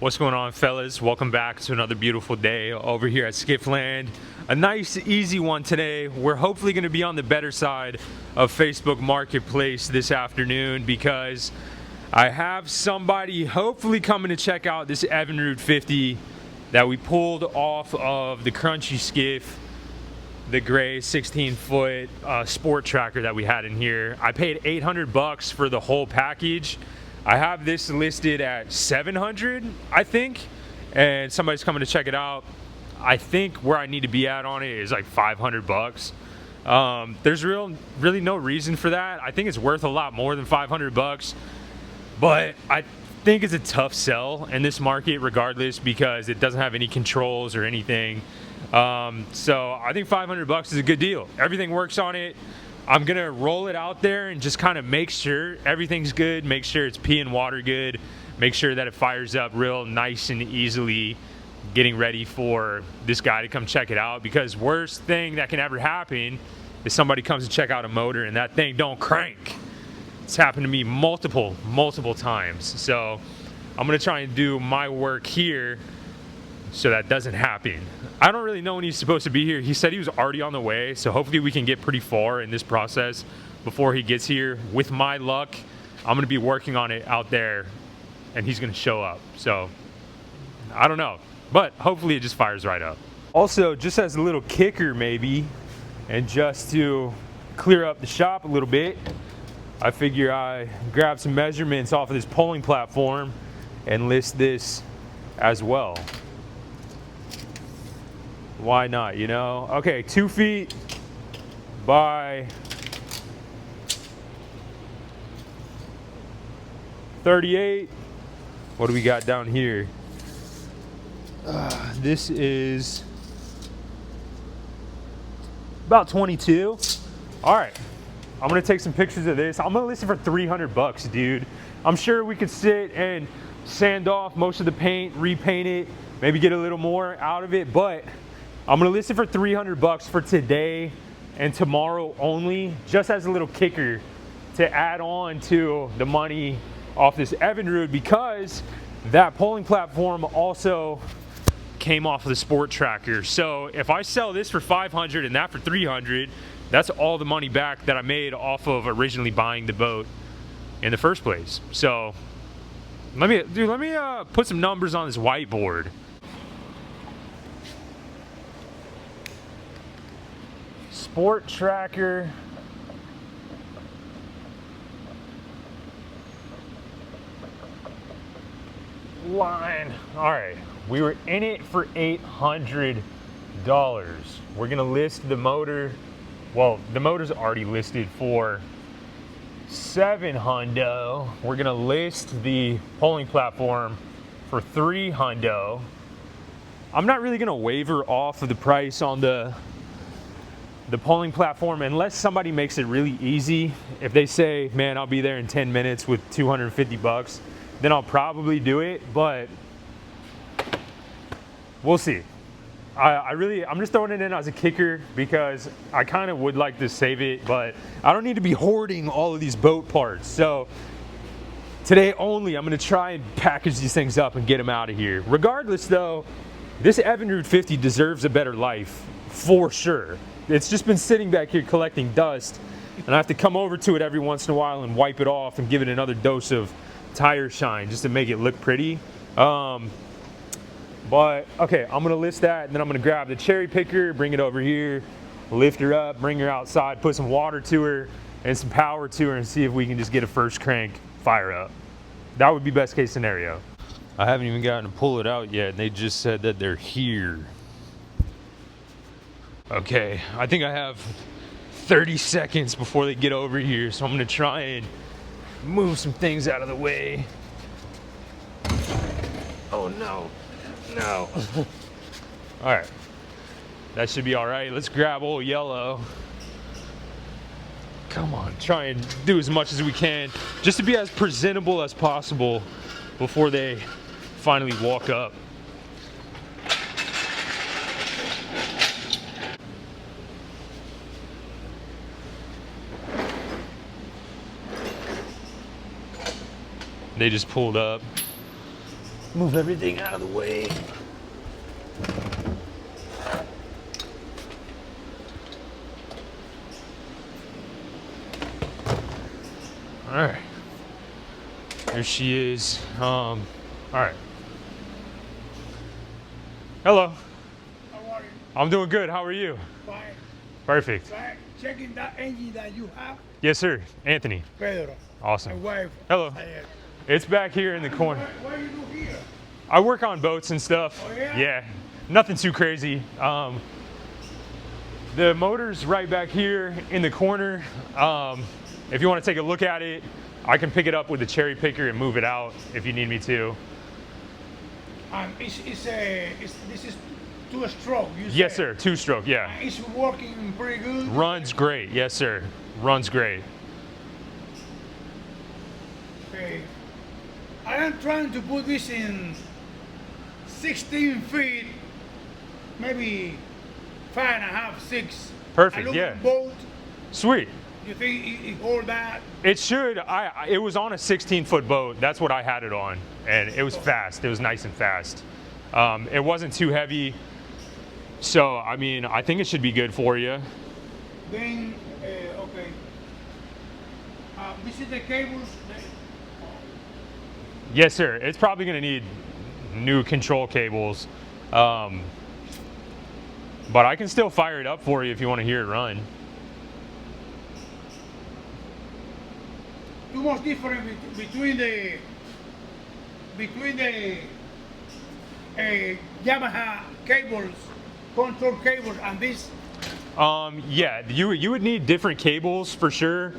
What's going on, fellas? Welcome back to another beautiful day over here at Skiff Land. A nice, easy one today. We're hopefully going to be on the better side of Facebook Marketplace this afternoon because I have somebody hopefully coming to check out this Evinrude 50 that we pulled off of the Crunchy Skiff, the gray 16-foot sport tracker that we had in here. I paid $800 for the whole package. I have this listed at $700, I think, and somebody's coming to check it out. I think where I need to be at on it is like $500. There's really no reason for that. I think it's worth a lot more than $500, but I think it's a tough sell in this market regardless because it doesn't have any controls or anything. So I think $500 is a good deal. Everything works on it. I'm gonna roll it out there and just kind of make sure everything's good, make sure it's pee and water good, make sure that it fires up real nice and easily, getting ready for this guy to come check it out, because worst thing that can ever happen is somebody comes to check out a motor and that thing don't crank. It's happened to me multiple times. So I'm gonna try and do my work here so that doesn't happen. I don't really know when he's supposed to be here. He said he was already on the way, so hopefully we can get pretty far in this process before he gets here. With my luck, I'm gonna be working on it out there and he's gonna show up. So I don't know, but hopefully it just fires right up. Also, just as a little kicker maybe, and just to clear up the shop a little bit, I figure I grab some measurements off of this polling platform and list this as well. Why not, you know? Okay, 2 feet by 38. What do we got down here? This is about 22. All right, I'm gonna take some pictures of this. I'm gonna list it for $300, dude. I'm sure we could sit and sand off most of the paint, repaint it, maybe get a little more out of it, but I'm gonna list it for $300 for today and tomorrow only, just as a little kicker to add on to the money off this Evinrude, because that polling platform also came off of the sport tracker. So if I sell this for $500 and that for $300, that's all the money back that I made off of originally buying the boat in the first place. So let me put some numbers on this whiteboard. Sport tracker, line. All right, we were in it for $800. We're gonna list the motor. Well, the motor's already listed for $700. We're gonna list the polling platform for $300. I'm not really gonna waver off of the price on the polling platform unless somebody makes it really easy. If they say, man, I'll be there in 10 minutes with $250, then I'll probably do it, but we'll see. I'm just throwing it in as a kicker because I kind of would like to save it, but I don't need to be hoarding all of these boat parts. So today only, I'm gonna try and package these things up and get them out of here. Regardless though, this Evinrude 50 deserves a better life for sure. It's just been sitting back here collecting dust, and I have to come over to it every once in a while and wipe it off and give it another dose of tire shine just to make it look pretty. But okay, I'm gonna list that, and then I'm gonna grab the cherry picker, bring it over here, lift her up, bring her outside, put some water to her and some power to her, and see if we can just get a first crank fire up. That would be best case scenario. I haven't even gotten to pull it out yet, and they just said that they're here. Okay, I think I have 30 seconds before they get over here, so I'm gonna try and move some things out of the way. Oh no, no. All right, that should be all right. Let's grab old yellow. Come on, try and do as much as we can just to be as presentable as possible before they finally walk up. They just pulled up. Move everything out of the way. All right. There she is. All right. Hello. How are you? I'm doing good. How are you? Fine. Perfect. Fine. Checking that engine that you have. Yes, sir. Anthony. Pedro. Awesome. My wife. Hello. It's back here in the corner. What do you do here? I work on boats and stuff. Oh, yeah? Yeah. Nothing too crazy. The motor's right back here in the corner. If you want to take a look at it, I can pick it up with the cherry picker and move it out if you need me to. This is two-stroke. Yes, sir. Two-stroke. Yeah. It's working pretty good. Runs great. Yes, sir. Runs great. Okay. I am trying to put this in 16 feet, maybe 5.5, 6. Perfect. I look Yeah. at boat. Sweet. You think it hold that? It should. It was on a 16-foot boat. That's what I had it on, and it was fast. It was nice and fast. It wasn't too heavy, so I mean, I think it should be good for you. Then okay. This is the cables. Yes, sir. It's probably going to need new control cables, but I can still fire it up for you if you want to hear it run. Too much difference between the Yamaha cables, control cables, and this. Yeah, you would need different cables for sure.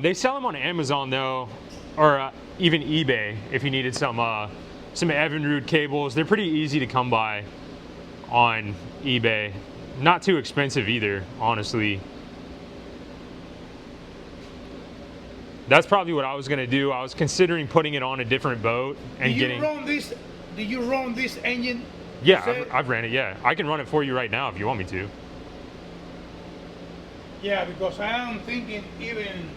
They sell them on Amazon though, or even eBay if you needed some Evinrude cables. They're pretty easy to come by on eBay. Not too expensive either, honestly. That's probably what I was gonna do. I was considering putting it on a different boat and getting. Did you run this engine? Yeah, I've ran it. Yeah, I can run it for you right now if you want me to. Yeah, because I am thinking even.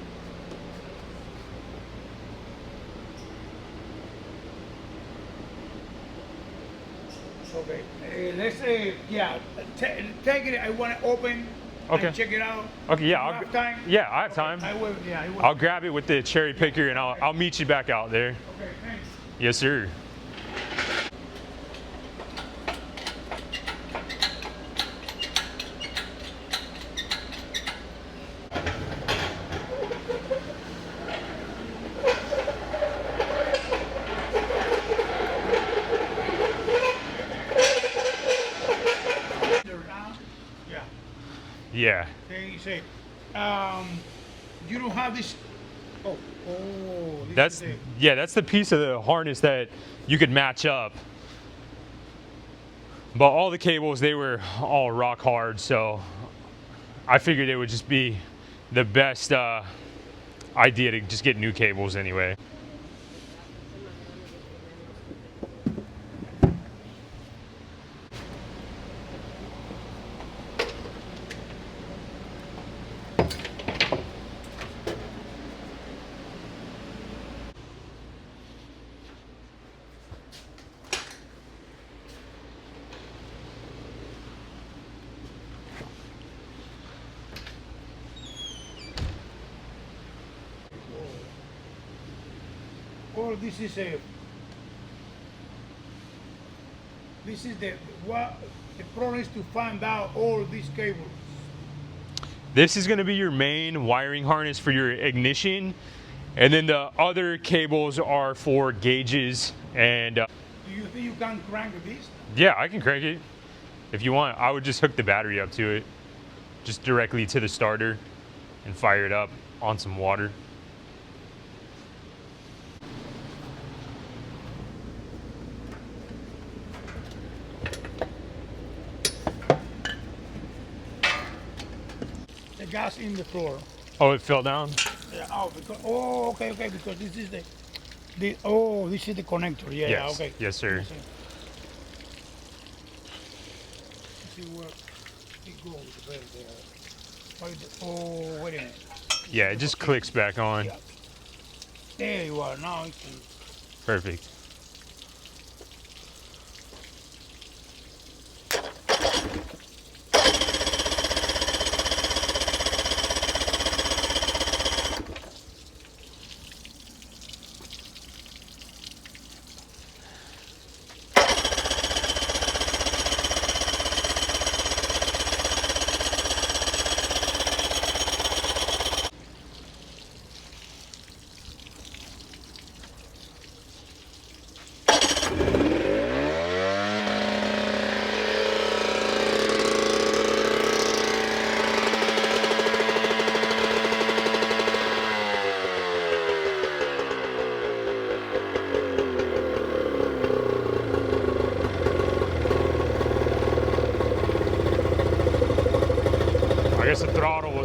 Okay, let's say take it. I want to open. Okay. And check it out. Okay. Yeah. You have time? Yeah, I have time. I will. Yeah, I will. I'll grab it with the cherry picker and I'll meet you back out there. Okay, thanks. Yes, sir. Yeah. They say, you don't have this. Oh, That's the piece of the harness that you could match up. But all the cables, they were all rock hard, so I figured it would just be the best idea to just get new cables anyway. Or this is the what the problem is to find out all these cables. This is going to be your main wiring harness for your ignition, and then the other cables are for gauges and. Do you think you can crank this? Yeah, I can crank it. If you want, I would just hook the battery up to it, just directly to the starter, and fire it up on some water. The gas in the floor. Oh, it fell down? Yeah, okay, because this is this is the connector. Yeah, Yes. okay. Yes, sir. Let's see where it goes. Oh, wait a minute. Yeah, it just clicks back on. Yeah. There you are. Now it can. Perfect.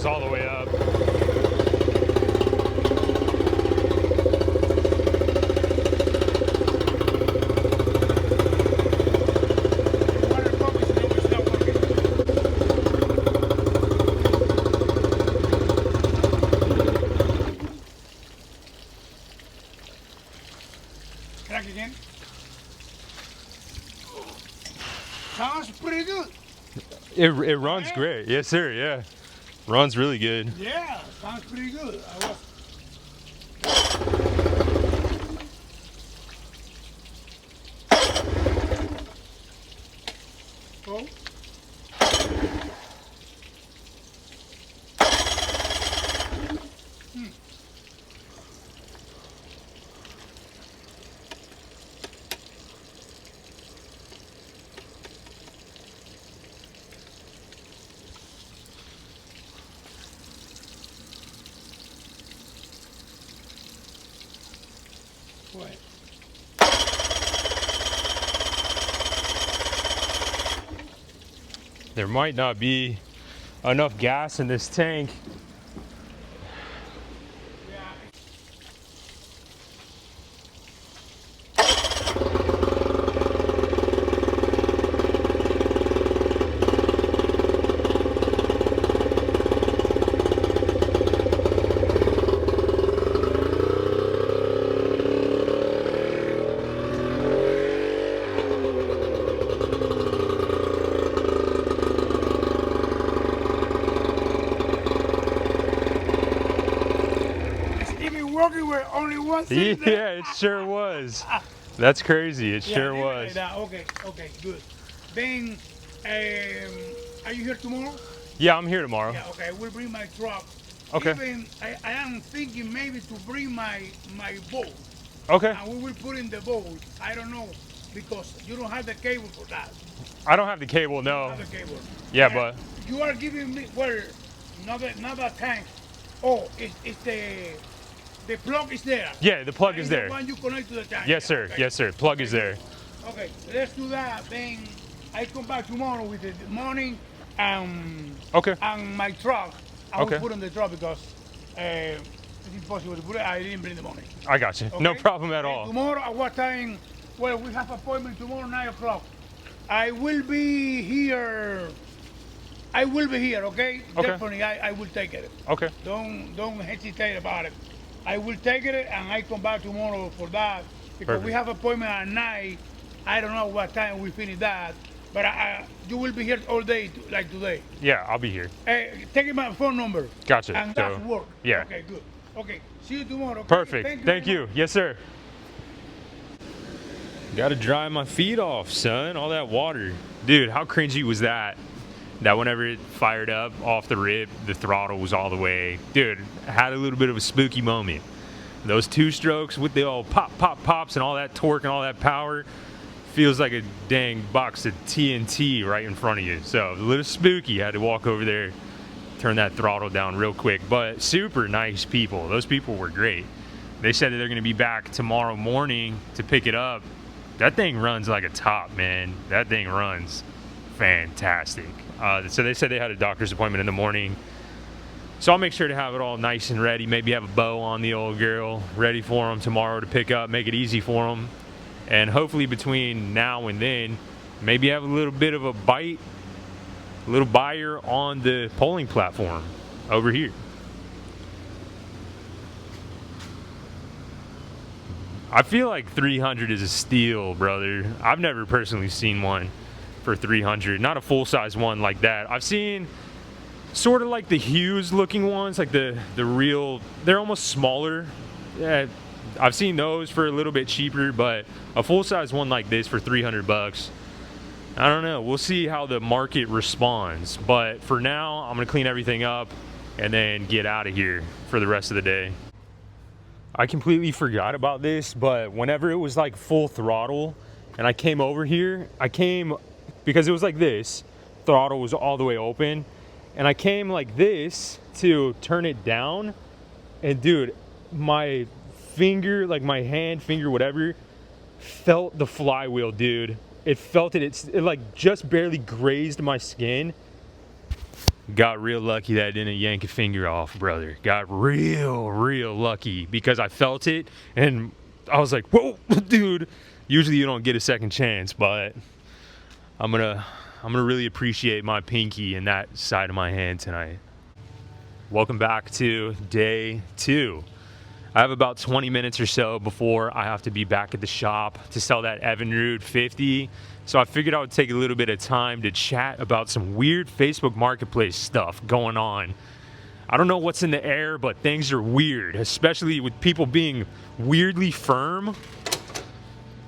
goes all the way up. Crack again. Sounds pretty good. It runs great. Yes, sir. Yeah. Runs really good. Yeah, sounds pretty good. Oh. What? There might not be enough gas in this tank. Working with only one thing. Yeah, it sure was. That's crazy. It sure was. Okay, good. Then, are you here tomorrow? Yeah, I'm here tomorrow. Yeah, okay. We'll bring my truck. Okay. Even I am thinking maybe to bring my boat. Okay. And we will put in the boat. I don't know because you don't have the cable for that. I don't have the cable, no. You don't have the cable. Yeah, but you are giving me not a tank. Oh, it's the plug is there. yeah, the plug is there. The one you connect to the tank. Yes, sir. Okay. Yes, sir. Plug is there. Okay, let's do that. Then I come back tomorrow with the morning Okay. and my truck. I will Okay. put on the truck because it's impossible to put it. I didn't bring the money. I got you. Okay? No problem at And all. tomorrow at what time? Well, we have appointment tomorrow 9 o'clock. I will be here. Okay? Okay. Definitely, I will take it. Okay. Don't hesitate about it. I will take it and I come back tomorrow for that because Perfect. we have appointment at 9. I don't know what time we finish that, but you will be here all day like today. Yeah, I'll be here. Take my phone number. Gotcha. And So, that's work. yeah. Okay, good. Okay, see you tomorrow. Okay? Perfect. Thank very you. much. Yes, sir. Got to dry my feet off, son. All that water. Dude, how cringy was that? That whenever it fired up off the rip, the throttle was all the way. Dude, had a little bit of a spooky moment. Those two strokes with the old pop, pop, pops and all that torque and all that power feels like a dang box of TNT right in front of you. So a little spooky. Had to walk over there, turn that throttle down real quick. But super nice people. Those people were great. They said that they're going to be back tomorrow morning to pick it up. That thing runs like a top, man. That thing runs fantastic. So they said they had a doctor's appointment in the morning. So I'll make sure to have it all nice and ready. Maybe have a bow on the old girl ready for them tomorrow to pick up, make it easy for them. And hopefully between now and then, maybe have a little bit of a bite, a little buyer on the polling platform over here. I feel like 300 is a steal, brother. I've never personally seen one for 300. Not a full-size one like that. I've seen sort of like the Hughes looking ones, like the real, they're almost smaller. Yeah, I've seen those for a little bit cheaper, but a full-size one like this for 300 bucks, I don't know. We'll see how the market responds. But for now, I'm gonna clean everything up and then get out of here for the rest of the day. I completely forgot about this, but whenever it was like full throttle and I came over here, I came because it was like this, throttle was all the way open, and I came like this to turn it down, and dude, my finger, like my hand, finger, whatever, felt the flywheel, dude. It felt it, it like just barely grazed my skin. Got real lucky that I didn't yank a finger off, brother. Got real lucky because I felt it and I was like, whoa, dude. Usually you don't get a second chance, but I'm gonna really appreciate my pinky and that side of my hand tonight. Welcome back to day 2. I have about 20 minutes or so before I have to be back at the shop to sell that Evinrude 50. So I figured I would take a little bit of time to chat about some weird Facebook Marketplace stuff going on. I don't know what's in the air, but things are weird, especially with people being weirdly firm.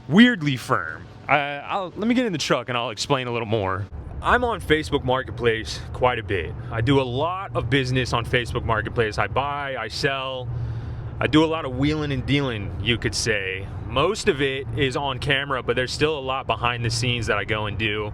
Weirdly firm. Let me get in the truck and I'll explain a little more. I'm on Facebook Marketplace quite a bit. I do a lot of business on Facebook Marketplace. I buy, I sell. I do a lot of wheeling and dealing, you could say. Most of it is on camera, but there's still a lot behind the scenes that I go and do.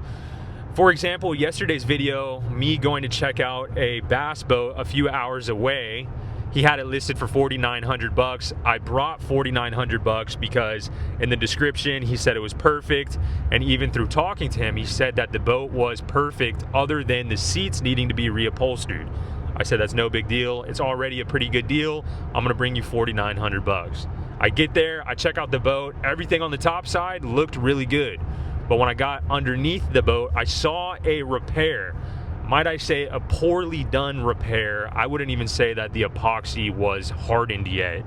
For example, yesterday's video, me going to check out a bass boat a few hours away. He had it listed for $4,900. I brought $4,900 because in the description he said it was perfect, and even through talking to him he said that the boat was perfect other than the seats needing to be reupholstered. I said that's no big deal. It's already a pretty good deal. I'm gonna bring you $4,900. I get there, I check out the boat. Everything on the top side looked really good. But when I got underneath the boat, I saw a repair. Might I say a poorly done repair. I wouldn't even say that the epoxy was hardened yet.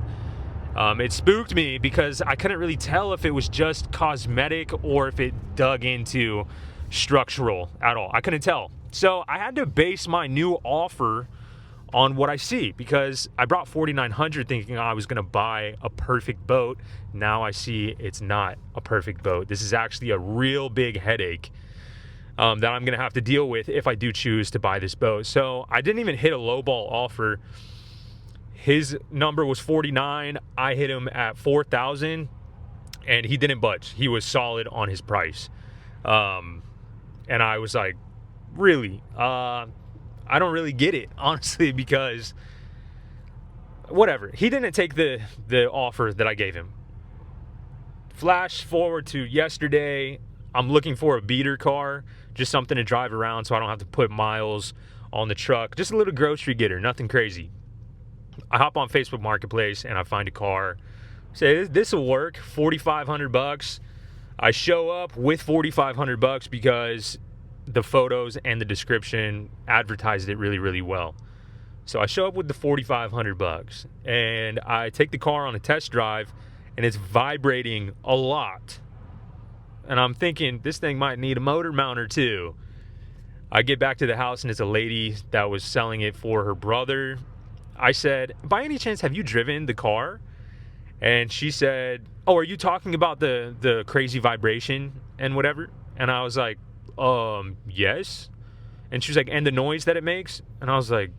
It spooked me because I couldn't really tell if it was just cosmetic or if it dug into structural at all. I couldn't tell. So I had to base my new offer on what I see, because I brought $4,900 thinking I was going to buy a perfect boat. Now I see it's not a perfect boat. This is actually a real big headache that I'm going to have to deal with if I do choose to buy this boat. So I didn't even hit a lowball offer. His number was 49. I hit him at 4,000 and he didn't budge. He was solid on his price. And I was like, really? I don't really get it, honestly, because whatever. He didn't take the offer that I gave him. Flash forward to yesterday. I'm looking for a beater car, just something to drive around so I don't have to put miles on the truck. Just a little grocery getter, nothing crazy. I hop on Facebook Marketplace and I find a car. Say, this will work, $4,500. I show up with $4,500 because the photos and the description advertised it really well. So I show up with the $4,500 and I take the car on a test drive and it's vibrating a lot. And I'm thinking this thing might need a motor mount or two. I get back to the house and it's a lady that was selling it for her brother. I said, by any chance, have you driven the car? And she said, oh, are you talking about the crazy vibration and whatever? And I was like, yes. And she was like, and the noise that it makes? And I was like,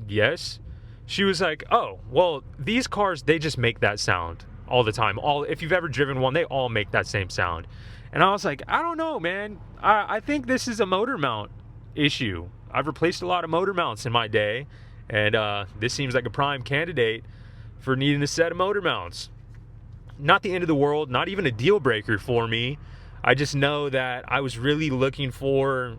yes. She was like, oh, well, these cars, they just make that sound all the time. If you've ever driven one, they all make that same sound. And I was like, I don't know, man. I think this is a motor mount issue. I've replaced a lot of motor mounts in my day, and this seems like a prime candidate for needing a set of motor mounts. Not the end of the world, not even a deal breaker for me. I just know that I was really looking for,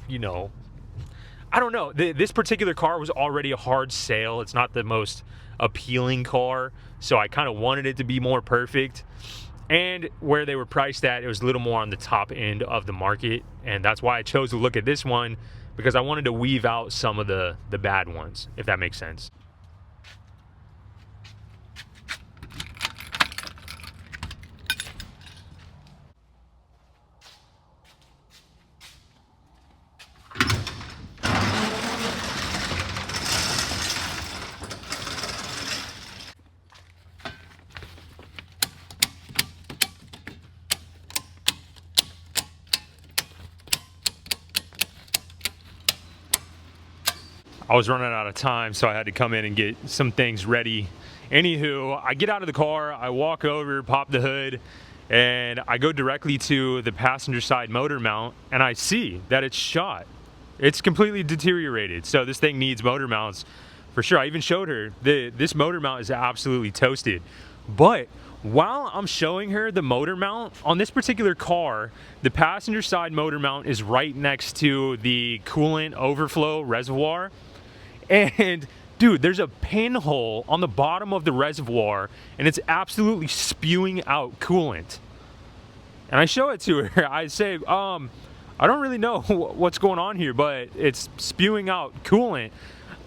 I don't know. This particular car was already a hard sale. It's not the most appealing car, so I kind of wanted it to be more perfect. And where they were priced at, it was a little more on the top end of the market, and that's why I chose to look at this one, because I wanted to weave out some of the bad ones, if that makes sense. I was running out of time, so I had to come in and get some things ready. Anywho, I get out of the car, I walk over, pop the hood, and I go directly to the passenger side motor mount, and I see that it's shot. It's completely deteriorated. So this thing needs motor mounts for sure. I even showed her this motor mount is absolutely toasted. But while I'm showing her the motor mount on this particular car, the passenger side motor mount is right next to the coolant overflow reservoir. And dude, there's a pinhole on the bottom of the reservoir and it's absolutely spewing out coolant. And I show it to her. I say, I don't really know what's going on here, but it's spewing out coolant.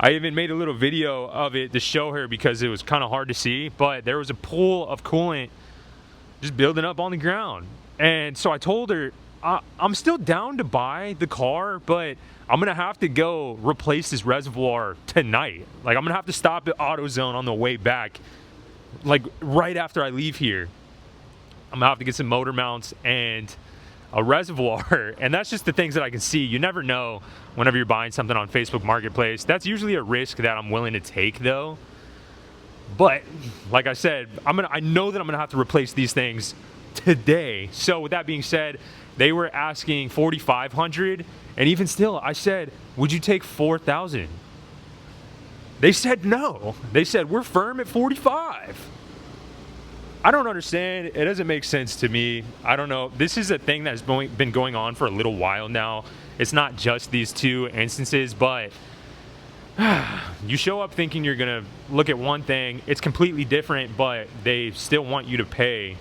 I even made a little video of it to show her because it was kind of hard to see, but there was a pool of coolant just building up on the ground. And so I told her, I'm still down to buy the car, but I'm gonna have to go replace this reservoir tonight. Like, I'm gonna have to stop at AutoZone on the way back, like right after I leave here. I'm gonna have to get some motor mounts and a reservoir. And that's just the things that I can see. You never know whenever you're buying something on Facebook Marketplace. That's usually a risk that I'm willing to take though. But like I said, I know that I'm gonna have to replace these things today. So with that being said, they were asking $4,500, and even still I said, would you take $4,000? They said no. They said, we're firm at 45. I don't understand. It doesn't make sense to me. I don't know. This is a thing that's been going on for a little while now. It's not just these two instances, but you show up thinking you're gonna look at one thing, it's completely different, but they still want you to pay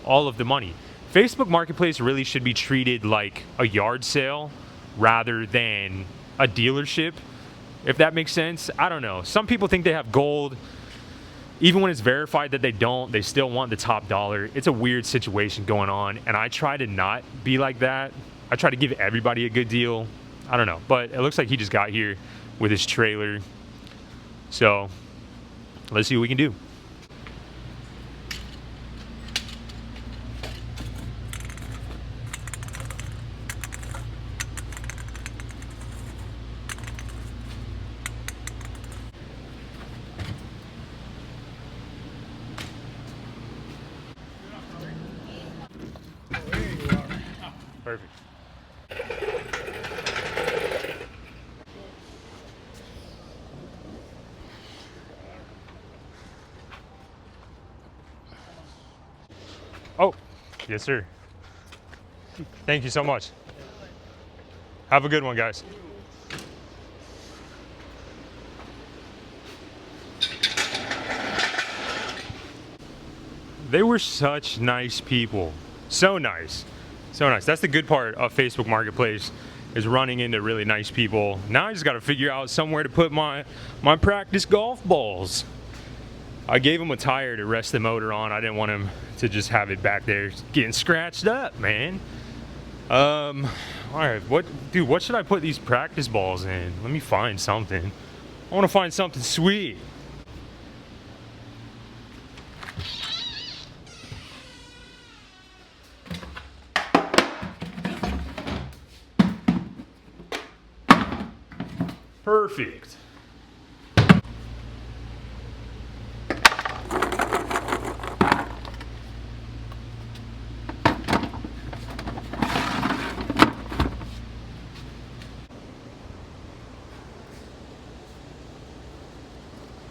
all of the money. Facebook Marketplace really should be treated like a yard sale rather than a dealership, if that makes sense. I don't know. Some people think they have gold. Even when it's verified that they don't, they still want the top dollar. It's a weird situation going on, and I try to not be like that. I try to give everybody a good deal. I don't know, but it looks like he just got here with his trailer. So let's see what we can do. Perfect. Oh, yes, sir. Thank you so much. Have a good one, guys. They were such nice people. So nice. So nice. That's the good part of Facebook Marketplace, is running into really nice people. Now I just got to figure out somewhere to put my practice golf balls. I gave him a tire to rest the motor on. I didn't want him to just have it back there getting scratched up, man. All right, what should I put these practice balls in? Let me find something. I want to find something sweet. Perfect.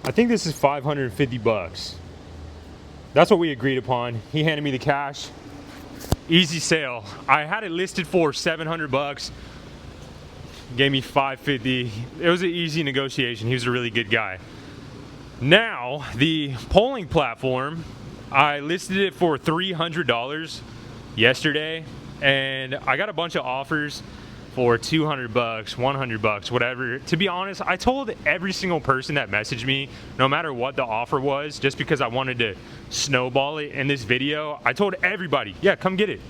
I think this is 550 bucks. That's what we agreed upon. He handed me the cash. Easy sale. I had it listed for 700 bucks. Gave me 550. It was an easy negotiation. He was a really good guy. Now, the polling platform, I listed it for $300 yesterday, and I got a bunch of offers for 200 bucks, 100 bucks, whatever. To be honest, I told every single person that messaged me, no matter what the offer was, just because I wanted to snowball it in this video, I told everybody, yeah, come get it.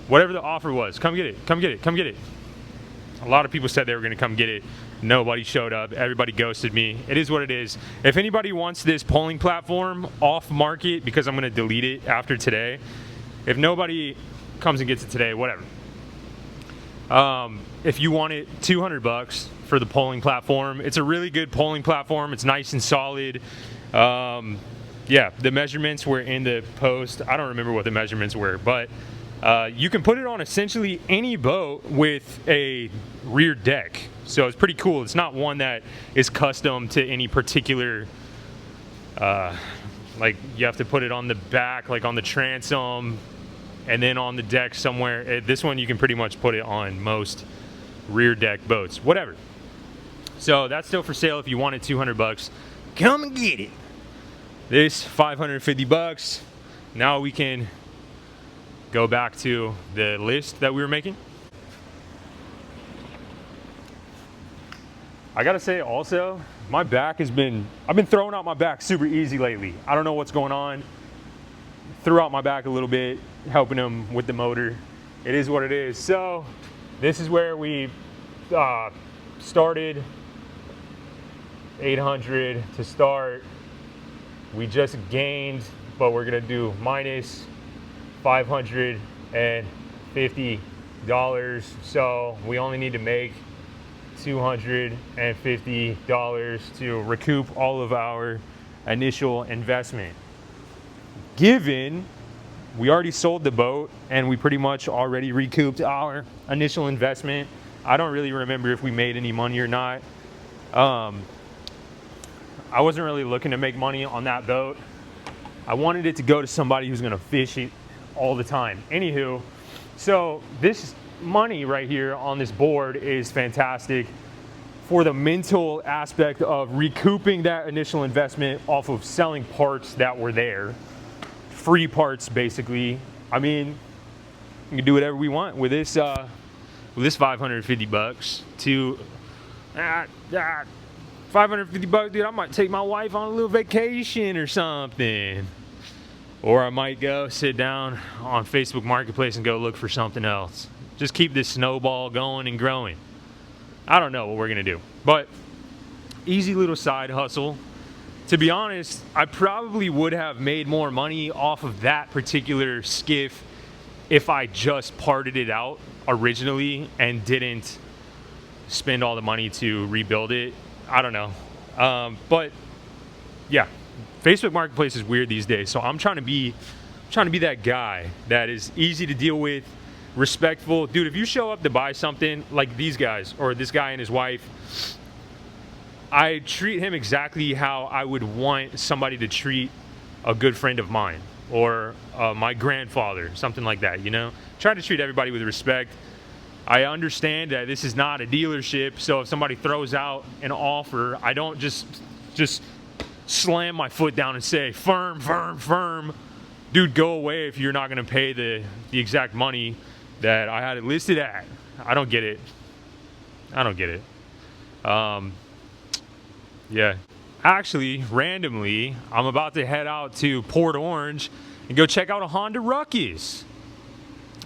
Whatever the offer was, come get it, come get it, come get it. A lot of people said they were gonna come get it. Nobody showed up. Everybody ghosted me. It is what it is. If anybody wants this polling platform off market, because I'm gonna delete it after today, if nobody comes and gets it today, whatever. If you want it, 200 bucks for the polling platform. It's a really good polling platform. It's nice and solid. Yeah, the measurements were in the post. I don't remember what the measurements were, but You can put it on essentially any boat with a rear deck. So it's pretty cool. It's not one that is custom to any particular, like you have to put it on the back, like on the transom, and then on the deck somewhere. This one you can pretty much put it on most rear deck boats, whatever. So that's still for sale. If you wanted 200 bucks, come and get it. This 550 bucks. Now we can go back to the list that we were making. I gotta say also, my back has been, I've been throwing out my back super easy lately. I don't know what's going on. Threw out my back a little bit, helping him with the motor. It is what it is. So this is where we started. 800 to start. We just gained, but we're gonna do minus $550. So we only need to make $250 to recoup all of our initial investment. Given we already sold the boat and we pretty much already recouped our initial investment, I don't really remember if we made any money or not. I wasn't really looking to make money on that boat. I wanted it to go to somebody who's gonna fish it all the time. Anywho, so this money right here on this board is fantastic for the mental aspect of recouping that initial investment off of selling parts that were there. Free parts, basically. I mean, we can do whatever we want with this 550 bucks to 550 bucks, dude. I might take my wife on a little vacation or something. Or I might go sit down on Facebook Marketplace and go look for something else. Just keep this snowball going and growing. I don't know what we're gonna do, but easy little side hustle. To be honest, I probably would have made more money off of that particular skiff if I just parted it out originally and didn't spend all the money to rebuild it. I don't know. But yeah, Facebook Marketplace is weird these days. So I'm trying to be that guy that is easy to deal with, respectful. Dude, if you show up to buy something like these guys or this guy and his wife, I treat him exactly how I would want somebody to treat a good friend of mine or my grandfather, something like that, you know? Try to treat everybody with respect. I understand that this is not a dealership, so if somebody throws out an offer, I don't just slam my foot down and say, firm, firm, firm. Dude, go away if you're not gonna pay the exact money that I had it listed at. I don't get it. I don't get it. Yeah. Actually, randomly, I'm about to head out to Port Orange and go check out a Honda Ruckus.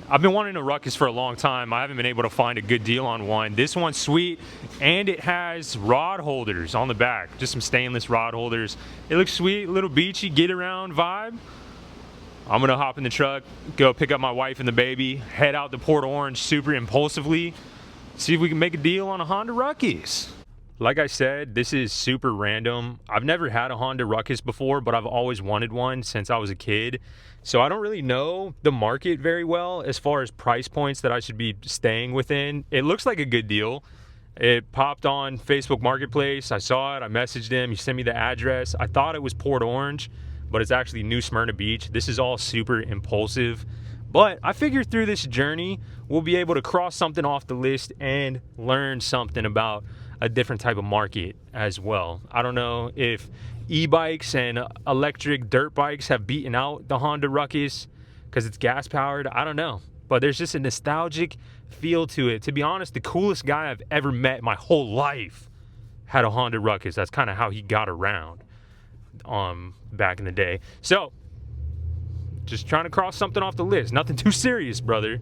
I've been wanting a Ruckus for a long time. I haven't been able to find a good deal on one. This one's sweet, and it has rod holders on the back. Just some stainless rod holders. It looks sweet, little beachy, get around vibe. I'm gonna hop in the truck, go pick up my wife and the baby, head out to Port Orange super impulsively, see if we can make a deal on a Honda Ruckus. Like I said, this is super random. I've never had a Honda Ruckus before, but I've always wanted one since I was a kid. So I don't really know the market very well as far as price points that I should be staying within. It looks like a good deal. It popped on Facebook Marketplace. I saw it, I messaged him, he sent me the address. I thought it was Port Orange, but it's actually New Smyrna Beach. This is all super impulsive. But I figured through this journey, we'll be able to cross something off the list and learn something about a different type of market as well. I don't know if e-bikes and electric dirt bikes have beaten out the Honda Ruckus because it's gas powered. I don't know, but there's just a nostalgic feel to it. To be honest, the coolest guy I've ever met my whole life had a Honda Ruckus. That's kind of how he got around back in the day. So just trying to cross something off the list. Nothing too serious, brother.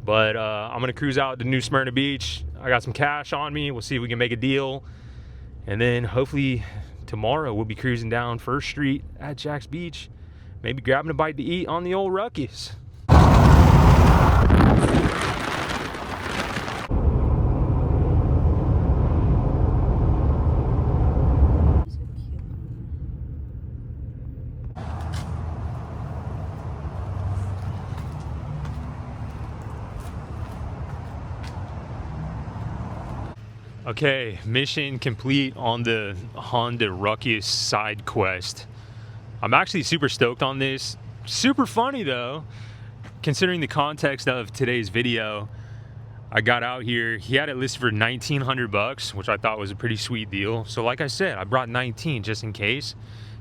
But I'm gonna cruise out to New Smyrna Beach. I got some cash on me. We'll see if we can make a deal. And then hopefully tomorrow we'll be cruising down First Street at Jack's Beach. Maybe grabbing a bite to eat on the old Ruckus. Okay, mission complete on the Honda Ruckus side quest. I'm actually super stoked on this. Super funny though, considering the context of today's video. I got out here, he had it listed for $1,900, which I thought was a pretty sweet deal. So like I said, I brought 19 just in case.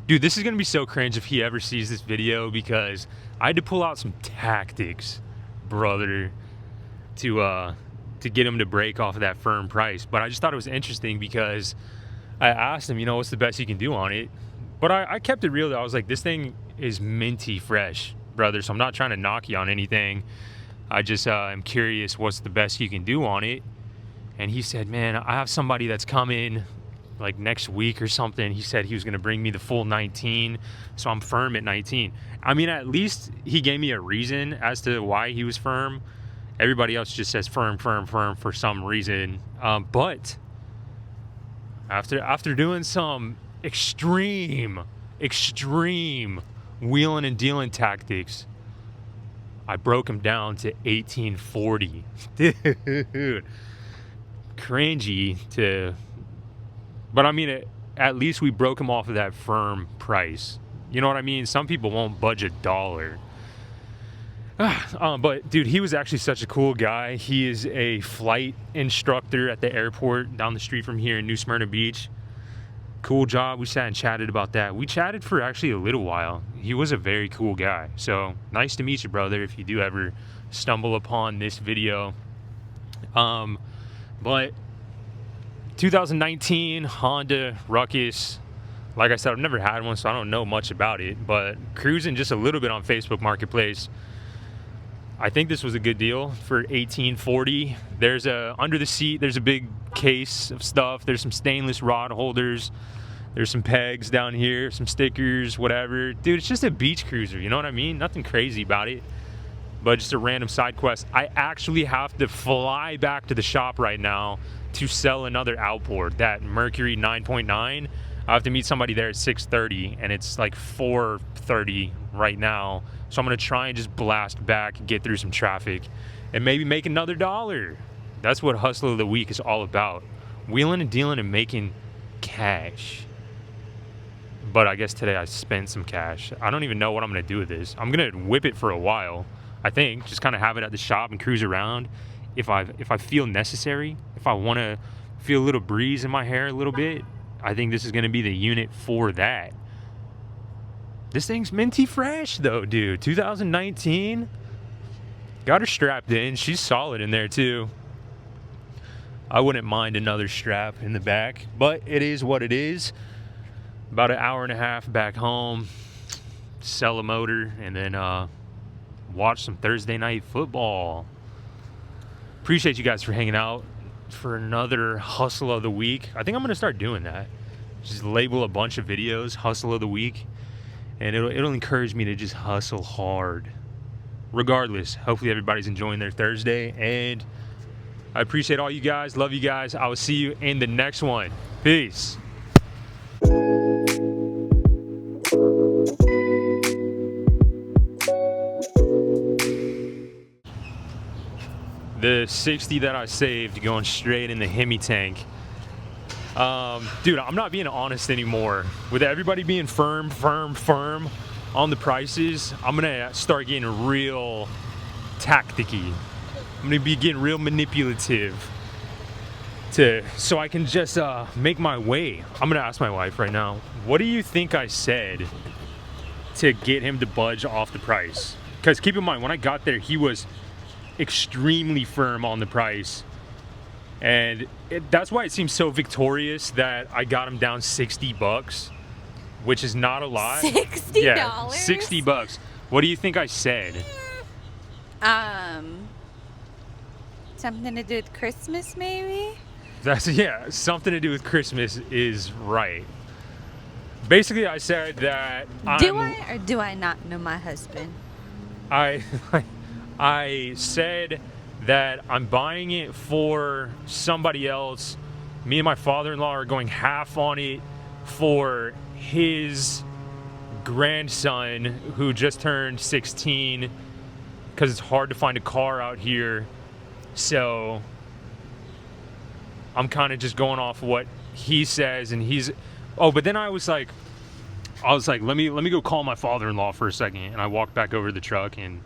Dude, this is gonna be so cringe if he ever sees this video, because I had to pull out some tactics, brother, to get him to break off of that firm price. But I just thought it was interesting because I asked him, you know, what's the best you can do on it? But I kept it real though. I was like, this thing is minty fresh, brother, so I'm not trying to knock you on anything. I just am curious what's the best you can do on it. And he said, man, I have somebody that's coming like next week or something. He said he was going to bring me the full 19, so I'm firm at 19. I mean, at least he gave me a reason as to why he was firm. Everybody else just says firm for some reason. But after doing some extreme wheeling and dealing tactics, I broke him down to 1840. Dude, cringy to, but I mean, at least we broke him off of that firm price. You know what I mean? Some people won't budge a dollar. But dude, he was actually such a cool guy. He is a flight instructor at the airport down the street from here in New Smyrna Beach. Cool job. We sat and chatted about that. We chatted for actually a little while. He was a very cool guy. So nice to meet you, brother, if you do ever stumble upon this video. But 2019 Honda Ruckus. Like I said, I've never had one, so I don't know much about it. But cruising just a little bit on Facebook Marketplace, I think this was a good deal for $1,840. There's under the seat, there's a big case of stuff. There's some stainless rod holders. There's some pegs down here, some stickers, whatever. Dude, it's just a beach cruiser, you know what I mean? Nothing crazy about it, but just a random side quest. I actually have to fly back to the shop right now to sell another outboard, that Mercury 9.9. I have to meet somebody there at 6:30, and it's like 4:30 right now. So I'm gonna try and just blast back, get through some traffic, and maybe make another dollar. That's what Hustle of the Week is all about. Wheeling and dealing and making cash. But I guess today I spent some cash. I don't even know what I'm gonna do with this. I'm gonna whip it for a while, I think. Just kind of have it at the shop and cruise around. If I feel necessary, if I wanna feel a little breeze in my hair a little bit, I think this is gonna be the unit for that. This thing's minty fresh though, dude. 2019. Got her strapped in. She's solid in there too. I wouldn't mind another strap in the back, but it is what it is. About an hour and a half back home, sell a motor, and then watch some Thursday night football. Appreciate you guys for hanging out for another Hustle of the Week. I think I'm gonna start doing that. Just label a bunch of videos, Hustle of the Week, and it'll encourage me to just hustle hard. Regardless, hopefully everybody's enjoying their Thursday, and I appreciate all you guys. Love you guys. I will see you in the next one. Peace. The 60 that I saved going straight in the Hemi tank. Dude, I'm not being honest anymore. With everybody being firm on the prices, I'm gonna start getting real tacticky. I'm gonna be getting real manipulative so I can just make my way. I'm gonna ask my wife right now, what do you think I said to get him to budge off the price? Because keep in mind, when I got there, he was extremely firm on the price, and that's why it seems so victorious that I got him down $60, which is not a lot. $60? Yeah, $60. What do you think I said? Something to do with Christmas, maybe? Yeah, something to do with Christmas is right. Basically, I said that Do I or do I not know my husband? I said that I'm buying it for somebody else. Me and my father-in-law are going half on it for his grandson who just turned 16, because it's hard to find a car out here. So I'm kind of just going off what he says, and he's. Oh, but then I was like, let me go call my father-in-law for a second, and I walked back over to the truck and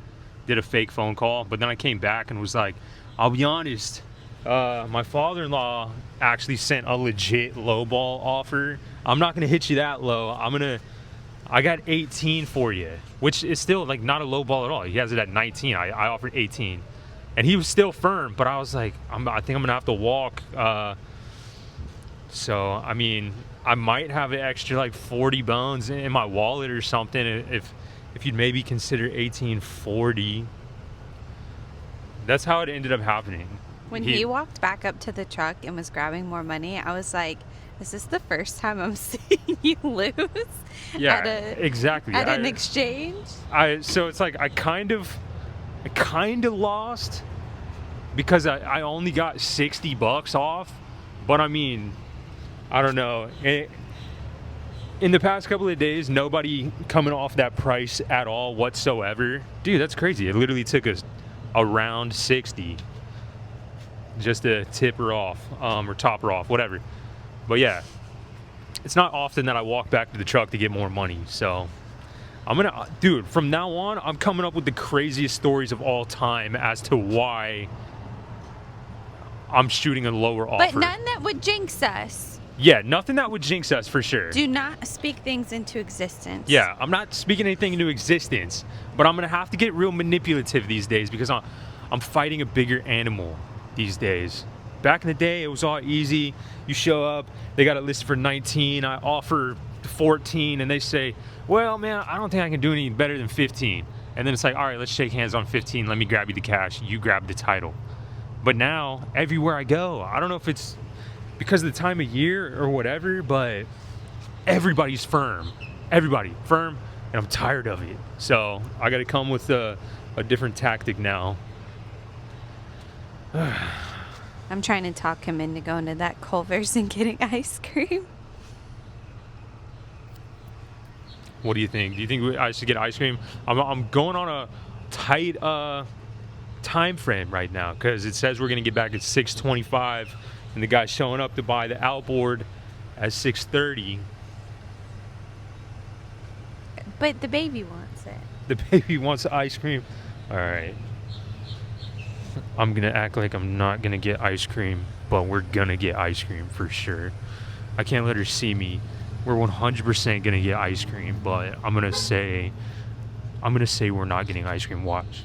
did a fake phone call. But then I came back and was like, I'll be honest, my father-in-law actually sent a legit lowball offer. I'm not gonna hit you that low. I got 18 for you, which is still like not a lowball at all. He has it at 19. I offered 18, and he was still firm. But I was like, I think I'm gonna have to walk. So I mean, I might have an extra like 40 bones in my wallet or something. If you'd maybe consider 1840. That's how it ended up happening. When he walked back up to the truck and was grabbing more money, I was like, is this the first time I'm seeing you lose? Yeah, exactly. At an exchange? So it's like I kind of lost because I only got $60 off. But I mean, I don't know. In the past couple of days, nobody coming off that price at all whatsoever. Dude, that's crazy. It literally took us around 60 just to tip her off, or top her off, whatever. But yeah, it's not often that I walk back to the truck to get more money. So dude, from now on, I'm coming up with the craziest stories of all time as to why I'm shooting a lower offer. But none that would jinx us. Yeah, nothing that would jinx us for sure. Do not speak things into existence. Yeah, I'm not speaking anything into existence, but I'm gonna have to get real manipulative these days because I'm fighting a bigger animal these days. Back in the day, it was all easy. You show up, they got it listed for 19. I offer 14, and they say, "Well, man, I don't think I can do any better than 15." And then it's like, "All right, let's shake hands on 15. Let me grab you the cash. You grab the title." But now, everywhere I go, I don't know if it's because of the time of year or whatever, but everybody's firm. Everybody firm, and I'm tired of it. So I got to come with a different tactic now. I'm trying to talk him into going to that Culver's and getting ice cream. What do you think? Do you think I should get ice cream? I'm going on a tight time frame right now because it says we're going to get back at 6:25, and the guy's showing up to buy the outboard at 6:30. But the baby wants it. The baby wants ice cream. All right. I'm going to act like I'm not going to get ice cream, but we're going to get ice cream for sure. I can't let her see me. We're 100% going to get ice cream, but I'm going to say we're not getting ice cream. Watch.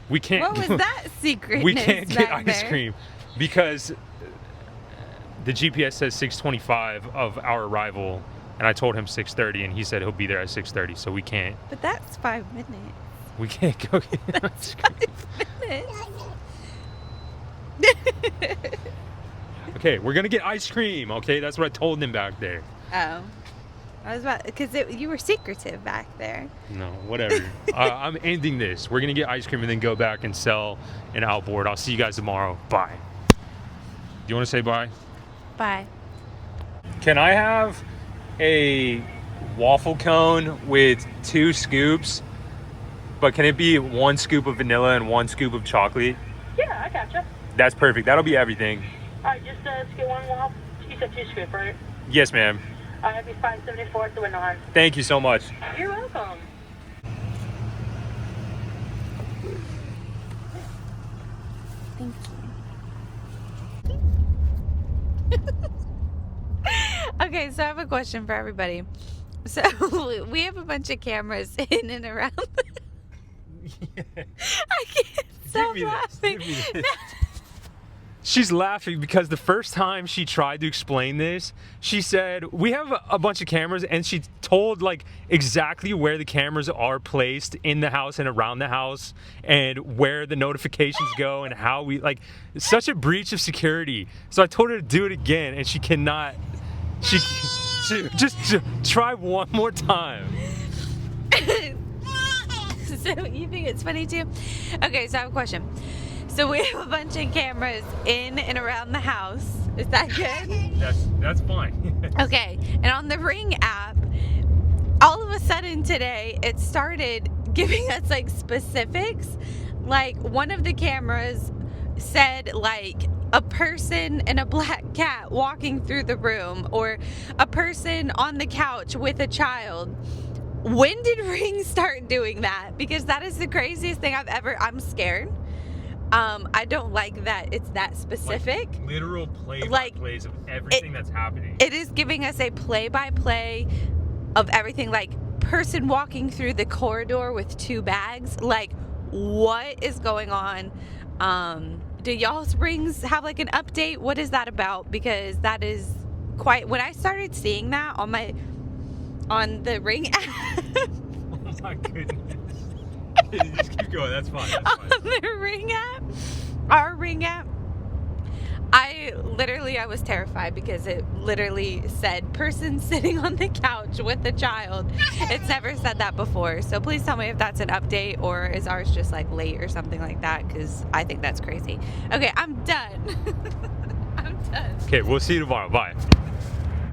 We can't. What was that secret? We can't get ice cream because the GPS says 6:25 of our arrival, and I told him 6:30, and he said he'll be there at 6:30. So we can't. But that's 5 minutes. We can't go get ice cream. 5 minutes. Okay, we're gonna get ice cream. Okay, that's what I told them back there. Oh, I was about because you were secretive back there. No, whatever. I'm ending this. We're gonna get ice cream and then go back and sell an outboard. I'll see you guys tomorrow. Bye. Do you want to say bye? Bye. Can I have a waffle cone with 2 scoops? But can it be 1 scoop of vanilla and 1 scoop of chocolate? Yeah, I gotcha. That's perfect. That'll be everything. Alright, just get 1 waffle. You said 2 scoop, right? Yes, ma'am. That'd be $5.74 at the window, hon. Thank you so much. You're welcome. Thank you. Okay, so I have a question for everybody. So we have a bunch of cameras in and around. I can't stop laughing. She's laughing because the first time she tried to explain this, she said, we have a bunch of cameras, and she told like exactly where the cameras are placed in the house and around the house and where the notifications go and how we like such a breach of security. So I told her to do it again, and she cannot. She just try one more time. So you think it's funny too? Okay, so I have a question. So we have a bunch of cameras in and around the house. Is that good? That's fine. Okay, and on the Ring app, all of a sudden today, it started giving us like specifics. Like one of the cameras said like a person and a black cat walking through the room, or a person on the couch with a child. When did Ring start doing that? Because that is the craziest thing I'm scared. I don't like that it's that specific. Like literal play-by-plays of everything that's happening. It is giving us a play-by-play of everything, like person walking through the corridor with 2 bags. Like, what is going on? Do y'all's Rings have like an update? What is that about? Because that is quite, when I started seeing that on the Ring app. Oh my goodness. Just keep going, that's fine. On the Ring app, our Ring app, I was terrified because it literally said person sitting on the couch with a child. It's never said that before. So please tell me if that's an update, or is ours just like late or something like that, because I think that's crazy. Okay, I'm done. I'm done. Okay, we'll see you tomorrow. Bye.